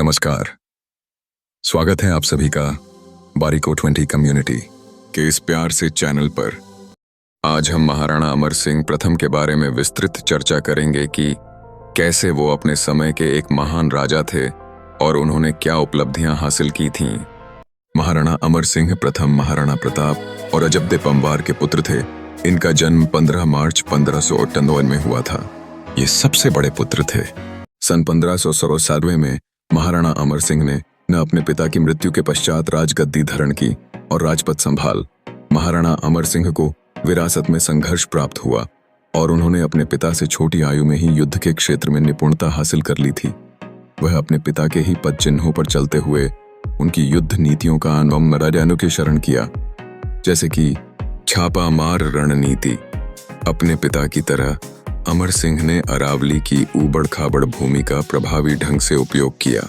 नमस्कार। स्वागत है आप सभी का बारिको 20 कम्युनिटी के इस प्यार से चैनल पर। आज हम महाराणा अमर सिंह प्रथम के बारे में विस्तृत चर्चा करेंगे कि कैसे वो अपने समय के एक महान राजा थे और उन्होंने क्या उपलब्धियां हासिल की थीं। महाराणा अमर सिंह प्रथम महाराणा प्रताप और अजबदे पंवार के पुत्र थे। इनका जन्म 15 मार्च 1598 में हुआ था। ये सबसे बड़े पुत्र थे। सन 1597 में महाराणा अमर सिंह ने अपने पिता की मृत्यु के पश्चात राजगद्दी धारण की और राजपद संभाल। महाराणा अमर सिंह को विरासत में संघर्ष प्राप्त हुआ और उन्होंने अपने पिता से छोटी आयु में ही युद्ध के क्षेत्र में निपुणता हासिल कर ली थी। वह अपने पिता के ही पद चिन्हों पर चलते हुए उनकी युद्ध नीतियों का अनुसरण किया, जैसे कि छापा मार रणनीति। अपने पिता की तरह अमर सिंह ने अरावली की ऊबड़ खाबड़ भूमि का प्रभावी ढंग से उपयोग किया।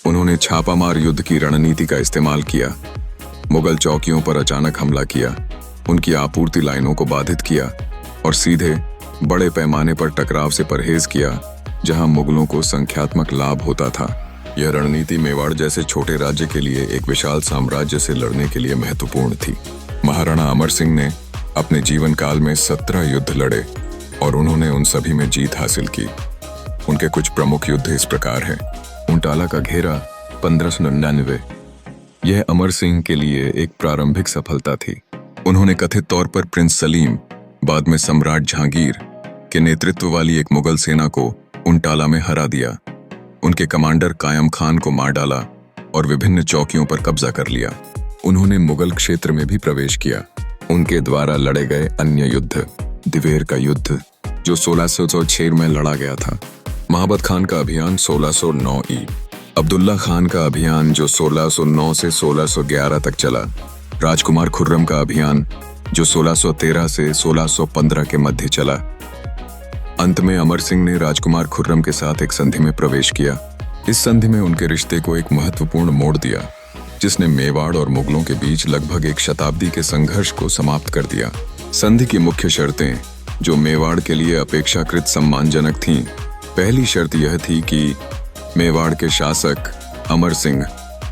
उन्होंने छापामार युद्ध की रणनीति का इस्तेमाल किया, मुगल चौकियों पर अचानक हमला किया, उनकी आपूर्ति लाइनों को बाधित किया और सीधे बड़े पैमाने पर टकराव से परहेज किया जहां मुगलों को संख्यात्मक लाभ होता था। यह रणनीति मेवाड़ जैसे छोटे राज्य के लिए एक विशाल साम्राज्य से लड़ने के लिए महत्वपूर्ण थी। महाराणा अमर सिंह ने अपने जीवन काल में 17 युद्ध लड़े और उन्होंने उन सभी में जीत हासिल की। उनके कुछ प्रमुख युद्ध इस प्रकार हैं। उंटाला का घेरा 1599। यह अमर सिंह के लिए एक प्रारंभिक सफलता थी। उन्होंने कथित तौर पर प्रिंस सलीम, बाद में सम्राट जहांगीर के नेतृत्व वाली एक मुगल सेना को उंटाला में हरा दिया। उनके कमांडर कायम खान को मार डाला और विभिन्न चौकियों पर कब्जा कर लिया। उन्होंने मुगल क्षेत्र में भी प्रवेश किया। उनके द्वारा लड़े गए अन्य युद्ध: दिवेर का युद्ध जो 1606 में लड़ा गया था, महाबत खान का अभियान 1609 ई, अब्दुल्ला खान का अभियान जो 1609 से 1611 तक चला, राजकुमार खुर्रम का अभियान जो 1613 से 1615 के मध्य चला। अंत में अमर सिंह ने राजकुमार खुर्रम के साथ एक संधि में प्रवेश किया। इस संधि में उनके रिश्ते को एक महत्वपूर्ण मोड़ दिया, जिसने मेवाड़ और मुगलों के बीच लगभग एक शताब्दी के संघर्ष को समाप्त कर दिया। संधि की मुख्य शर्तें, जो मेवाड़ के लिए अपेक्षाकृत सम्मानजनक थीं, पहली शर्त यह थी कि मेवाड़ के शासक अमर सिंह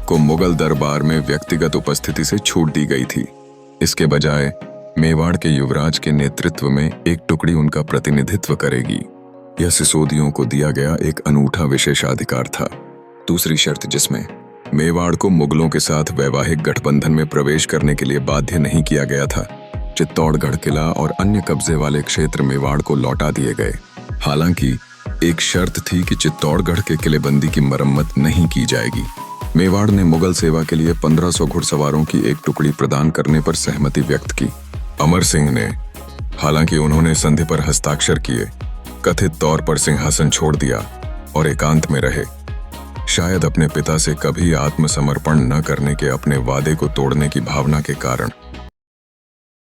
को मुगल दरबार में व्यक्तिगत उपस्थिति से छूट दी गई थी। इसके बजाय मेवाड़ के युवराज के नेतृत्व में एक टुकड़ी उनका प्रतिनिधित्व करेगी। यह सिसोदियों को दिया गया एक अनूठा विशेषाधिकार था। दूसरी शर्त, जिसमें मेवाड़ को मुगलों के साथ वैवाहिक गठबंधन में प्रवेश करने के लिए बाध्य नहीं किया गया था। चित्तौड़गढ़ किला और अन्य कब्जे वाले क्षेत्र मेवाड़ को लौटा दिए गए। हालांकि एक शर्त थी कि चित्तौड़गढ़ के किलेबंदी की मरम्मत नहीं की जाएगी। मेवाड़ ने मुगल सेवा के लिए 1500 घुड़सवारों की एक टुकड़ी प्रदान करने पर सहमति व्यक्त की। अमर सिंह ने, हालांकि उन्होंने संधि पर हस्ताक्षर किए, कथित तौर पर सिंहासन छोड़ दिया और एकांत में रहे। शायद अपने पिता से कभी आत्मसमर्पण न करने के अपने वादे को तोड़ने की भावना के कारण।